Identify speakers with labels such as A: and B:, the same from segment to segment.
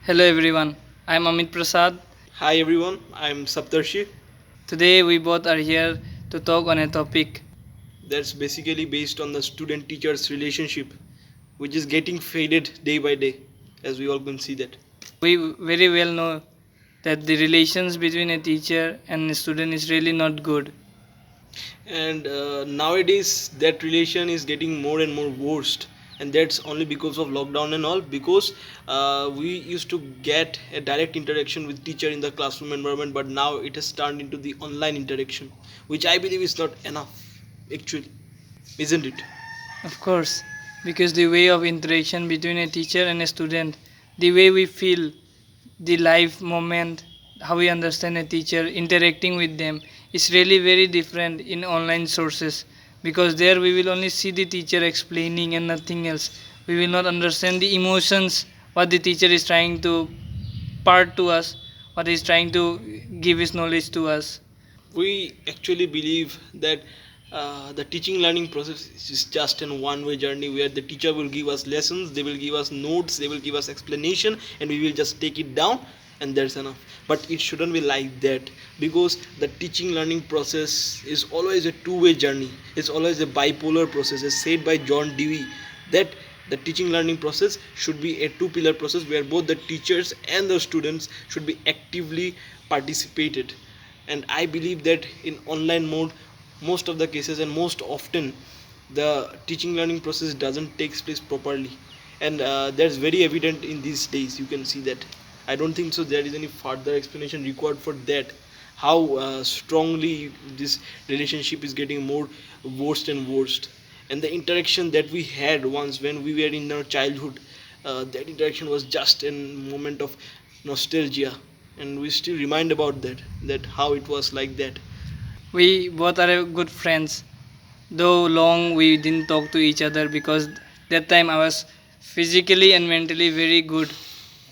A: Hello everyone, I am Amit Prasad.
B: Hi everyone, I'm Saptarshi.
A: Today we both are here to talk on a topic.
B: That's basically based on the student teacher's relationship, which is getting faded day by day, as we all can see that.
A: We very well know that the relations between a teacher and a student is really not good.
B: And nowadays, that relation is getting more and more worst, and that's only because of lockdown and all. Because we used to get a direct interaction with teacher in the classroom environment, but now it has turned into the online interaction, which I believe is not enough, actually, isn't it?
A: Of course, because the way of interaction between a teacher and a student, the way we feel, the life moment, how we understand a teacher, interacting with them is really very different in online sources because there we will only see the teacher explaining and nothing else. We will not understand the emotions, what the teacher is trying to part to us, what he is trying to give his knowledge to us.
B: We actually believe that the teaching learning process is just an one way journey where the teacher will give us lessons, they will give us notes, they will give us explanation, and we will just take it down, and that's enough. But it shouldn't be like that, because the teaching learning process is always a two-way journey. It's always a bipolar process, as said by John Dewey, that the teaching learning process should be a two pillar process where both the teachers and the students should be actively participated. And I believe that in online mode, most of the cases and most often, the teaching learning process doesn't take place properly, and that's very evident in these days. You can see that. I don't think so there is any further explanation required for that, how strongly this relationship is getting more worst and worst. And the interaction that we had once when we were in our childhood, that interaction was just a moment of nostalgia, and we still remind about that how it was like that.
A: We both are good friends, though long we didn't talk to each other because that time I was physically and mentally very good.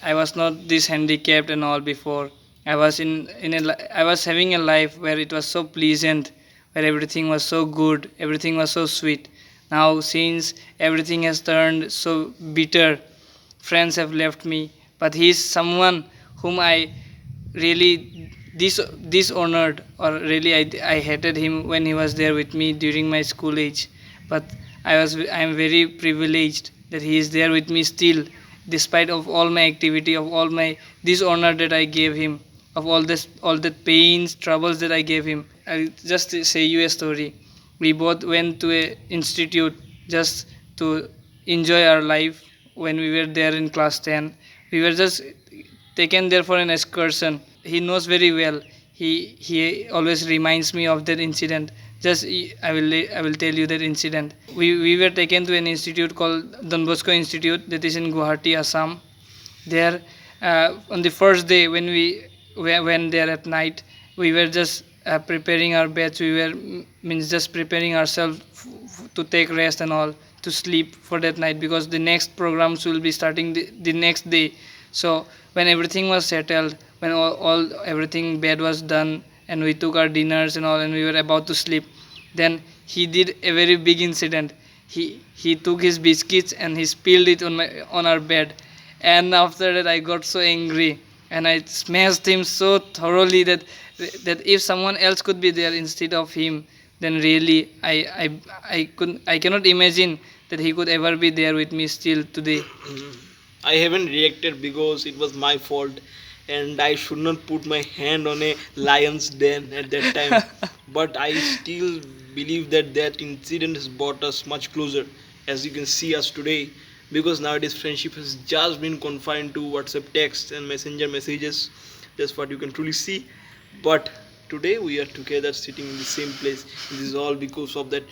A: I was not this handicapped and all before. I was having a life where it was so pleasant, where everything was so good, everything was so sweet. Now since everything has turned so bitter, friends have left me, but he is someone whom I really dishonored, or really I hated him when he was there with me during my school age. But I am very privileged that he is there with me still, despite of all my activity, of all my dishonor that I gave him, of all the pains, troubles that I gave him. I'll just say you a story. We both went to a institute just to enjoy our life. When we were there in class 10, we were just taken there for an excursion. He knows very well. He always reminds me of that incident. Just I will tell you that incident. We were taken to an institute called Don Bosco Institute that is in Guwahati, Assam. There, on the first day when we went there at night, we were just preparing our beds. We were means just preparing ourselves to take rest and all, to sleep for that night because the next programs will be starting the next day. So when everything was settled, when all everything bed was done, and we took our dinners and all, and we were about to sleep, then he did a very big incident. He took his biscuits and he spilled it on our bed, and after that I got so angry and I smashed him so thoroughly that if someone else could be there instead of him, then really I cannot imagine that he could ever be there with me still today.
B: I haven't reacted because it was my fault, and I should not put my hand on a lion's den at that time. But I still believe that that incident has brought us much closer, as you can see us today. Because nowadays friendship has just been confined to WhatsApp texts and messenger messages. That's what you can truly see. But today we are together sitting in the same place. This is all because of that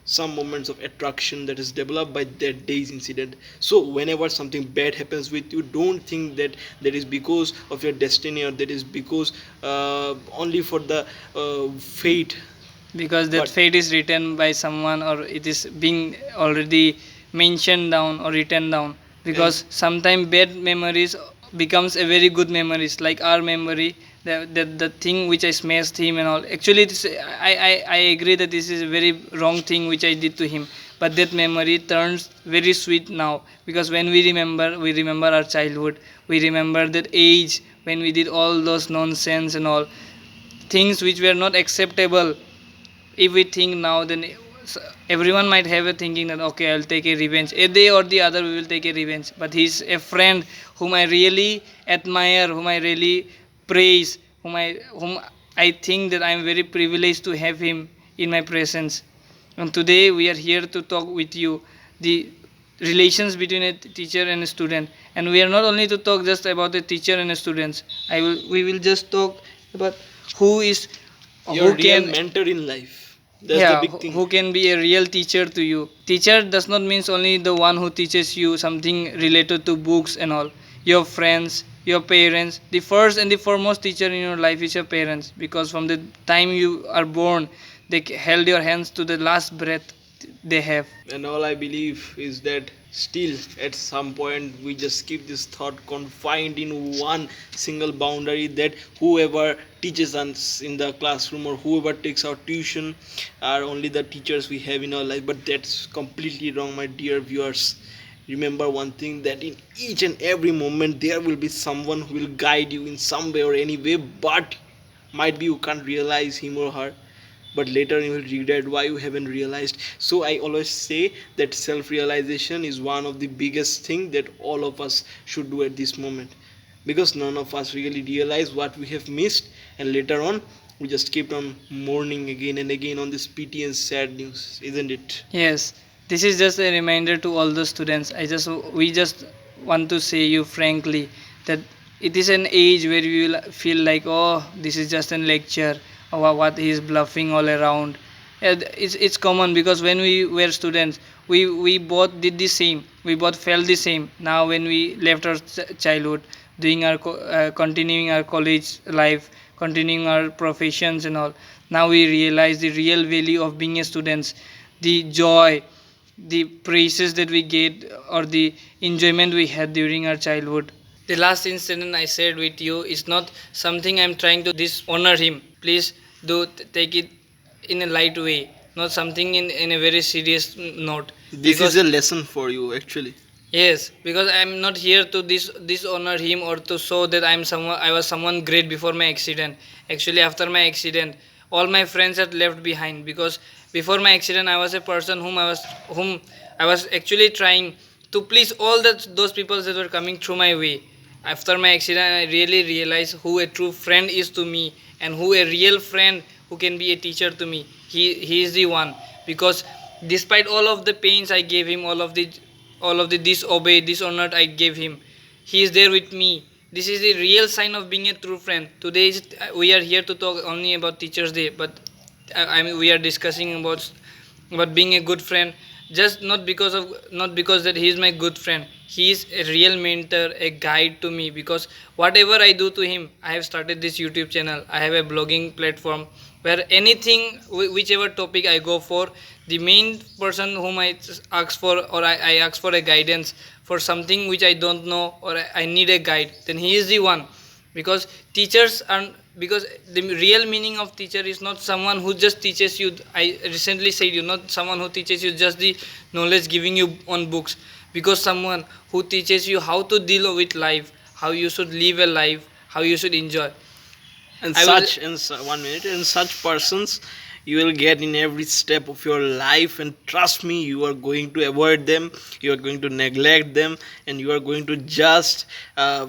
B: some moments of attraction that is developed by that day's incident. So whenever something bad happens with you, don't think that that is because of your destiny, or that is because only for the fate.
A: Because that
B: But
A: fate is written by someone, or it is being already mentioned down or written down.
B: and
A: Because sometimes bad memories becomes a very good memories, like our memory, the thing which I smashed him and all. Actually I agree that this is a very wrong thing which I did to him, but that memory turns very sweet now, because when we remember our childhood, we remember that age when we did all those nonsense and all things which were not acceptable. If we think now, then everyone might have a thinking that okay, I'll take a revenge, a day or the other we will take a revenge, but he's a friend whom I really admire, whom I really praise, whom I think that I'm very privileged to have him in my presence. And today we are here to talk with you the relations between a teacher and a student. And we are not only to talk just about a teacher and a students. We will just talk about who is
B: Your
A: who
B: real
A: can
B: mentor in life. That's the big thing.
A: who can be a real teacher to you. Teacher does not means only the one who teaches you something related to books and all. Your friends, your parents, the first and the foremost teacher in your life is your parents, because from the time you are born they held your hands to the last breath they have.
B: And all I believe is that still at some point we just keep this thought confined in one single boundary, that whoever teaches us in the classroom or whoever takes our tuition are only the teachers we have in our life. But that's completely wrong, my dear viewers. Remember one thing, that in each and every moment there will be someone who will guide you in some way or any way, but might be you can't realize him or her, but later you will regret why you haven't realized. So I always say that self realization is one of the biggest thing that all of us should do at this moment, because none of us really realize what we have missed, and later on we just keep on mourning again and again on this pity and sad news, isn't it?
A: Yes, this is just a reminder to all the students. We just want to say you frankly that it is an age where we will feel like, oh, this is just a lecture, or what he is bluffing all around. It's common, because when we were students, we both did the same. We both felt the same. Now when we left our childhood, doing our continuing our college life, continuing our professions and all, now we realize the real value of being a student, the joy, the praises that we get, or the enjoyment we had during our childhood. The last incident I shared with you is not something I'm trying to dishonor him. Please do take it in a light way, not something in a very serious note.
B: This
A: Because
B: is a lesson for you actually.
A: yes, because I'm not here to dishonor him or to show that I was someone great before my accident. Actually, after my accident, all my friends had left behind, because before my accident, I was a person whom I was actually trying to please all those people that were coming through my way. After my accident, I really realized who a true friend is to me, and who a real friend who can be a teacher to me. He is the one, because despite all of the pains I gave him, all of the dishonored I gave him, he is there with me. This is the real sign of being a true friend. Today we are here to talk only about Teachers Day, but we are discussing about being a good friend. Just not because that he is my good friend. He is a real mentor, a guide to me, because whatever I do to him, I have started this YouTube channel. I have a blogging platform where anything, whichever topic I go for, the main person whom I ask for, or I ask for a guidance for something which I don't know, or I need a guide, then he is the one. Because teachers are, because the real meaning of teacher is not someone who just teaches you. I recently said you, not someone who teaches you just the knowledge giving you on books, because someone who teaches you how to deal with life, how you should live a life, how you should enjoy.
B: And
A: I will,
B: such in 1 minute, and such persons you will get in every step of your life, and trust me, you are going to avoid them, you are going to neglect them, and you are going to just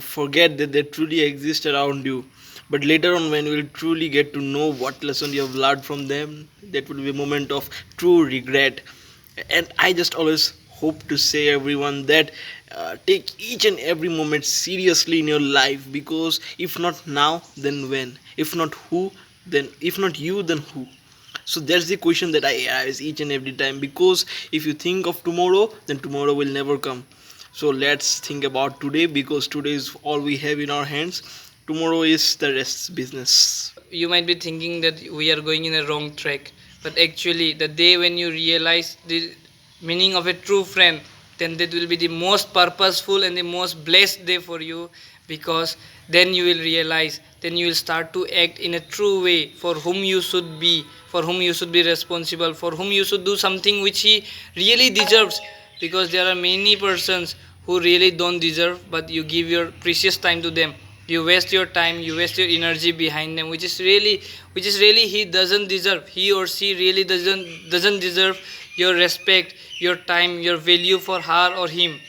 B: forget that they truly exist around you. But later on, when you will truly get to know what lesson you have learned from them, that will be a moment of true regret. And I just always hope to say everyone that take each and every moment seriously in your life, because if not now, then when? If not who, then if not you, then who? So that's the question that I ask each and every time, because if you think of tomorrow, then tomorrow will never come. So let's think about today, because today is all we have in our hands. Tomorrow is the rest business. You might be thinking that we are going in a wrong track, but actually the day when you realize the meaning of a true friend, then that will be the most purposeful and the most blessed day for you,
A: because then you will realize, then you will start to act in a true way for whom you should be, for whom you should be responsible, for whom you should do something which he really deserves. Because there are many persons who really don't deserve, but you give your precious time to them, you waste your time, you waste your energy behind them, which is really he doesn't deserve, he or she really doesn't deserve your respect, your time, your value for her or him.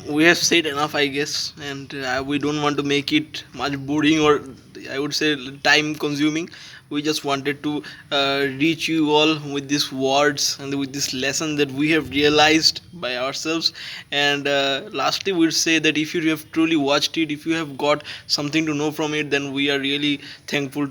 B: We have said enough, I guess, and we don't want to make it much boring, or I would say time consuming. We just wanted to reach you all with these words and with this lesson that we have realized by ourselves. And lastly, we'd say that if you have truly watched it, if you have got something to know from it, then we are really thankful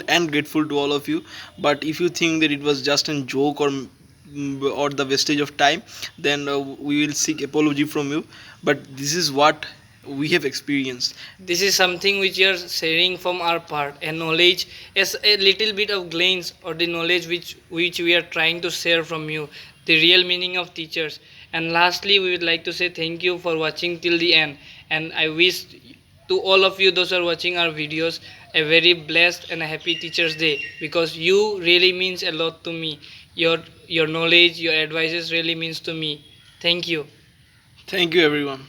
B: and grateful to all of you. But if you think that it was just a joke or the wastage of time, then we will seek apology from you. But this is what we have experienced.
A: This is something which you are sharing from our part, a knowledge, as a little bit of glance, or the knowledge which we are trying to share from you, the real meaning of teachers. And lastly, we would like to say thank you for watching till the end, and I wish to all of you those who are watching our videos a very blessed and a happy teachers day, because you really means a lot to me. Your knowledge, your advices really means to me. Thank you.
B: Thank you, everyone.